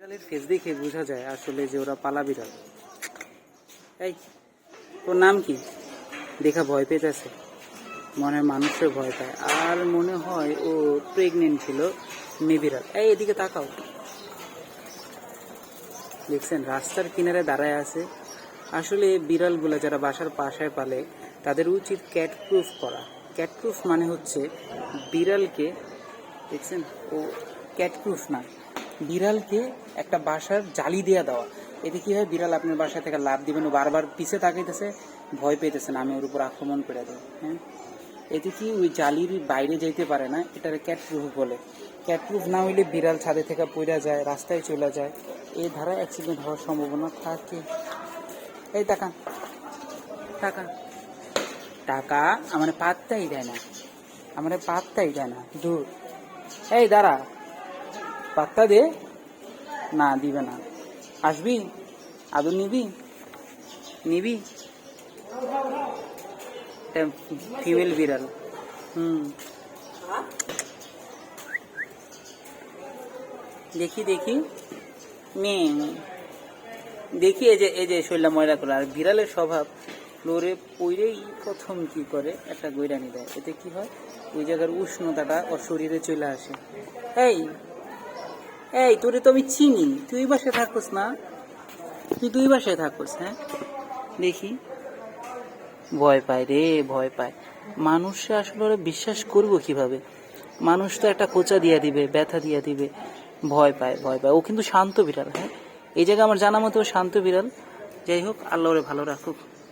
বিড়ালের ফেস দেখে বোঝা যায় আসলে যে ওরা পালা বিড়াল। এই ওর নাম কি? দেখা ভয় পেতেছে, মনে হয় মানুষের ভয় পায়, আর মনে হয় ও প্রেগনেন্ট ছিল মেয়ে বিড়াল। এই এদিকে তাকাও, দেখছেন রাস্তার কিনারে দাঁড়ায় আছে। আসলে বিড়ালগুলো যারা বাসার পাশায় পালে তাদের উচিত ক্যাট প্রুফ করা। ক্যাট প্রুফ মানে হচ্ছে বিড়ালকে, দেখছেন ও ক্যাট প্রুফ না, বিড়ালকে একটা বাসার জালি দিয়ে দেওয়া। এতে কি হয়, বিড়াল আপনার বাসা থেকে লাফ দিবেন, ও বারবার পিছে তাকাইতেছে, ভয় পেতেছেন আমি ওর উপর আক্রমণ করে দেয়। হ্যাঁ, এতে কি ওই জালির বাইরে যাইতে পারে না, এটার ক্যাট প্রুফ বলে। ক্যাট প্রুফ না হইলে বিড়াল ছাদে থেকে পড়ে যায়, রাস্তায় চলে যায়, এই ধারা অ্যাক্সিডেন্ট হওয়ার সম্ভাবনা থাকে। এই টাকা টাকা টাকা আমার পাত্তাই দেয় না, আমার পাত্তাই দেয় না, দূর। এই দাঁড়া, পাত্তা দে। না দিবে না। আসবি, আদর নিবি, নিবি। ফিমেল বিড়াল। দেখি দেখি, মেয়ে দেখি, এই যে শরীরটা ময়লা করে। আর বিড়ালের স্বভাব ফ্লোরে পইরেই প্রথম কি করে, একটা গৈরানি দেয়। এতে কি হয়, ওই জায়গার উষ্ণতাটা ওর শরীরে চলে আসে। এই এই তোরে তো আমি চিনি, তুই বাসায় থাকোস না, তুই বাসায় থাকোস। হ্যাঁ, দেখি ভয় পায় রে, ভয় পায়। মানুষে আসলে ওরা বিশ্বাস করবো কিভাবে? মানুষ তো একটা খোঁচা দিয়ে দিবে, ব্যথা দিয়ে দিবে। ভয় পায়, ভয় পায়। ও কিন্তু শান্ত বিড়াল। হ্যাঁ, এই জায়গায় আমার জানা মতো শান্ত বিড়াল। যাই হোক, আল্লাহ ওরে ভালো রাখুক।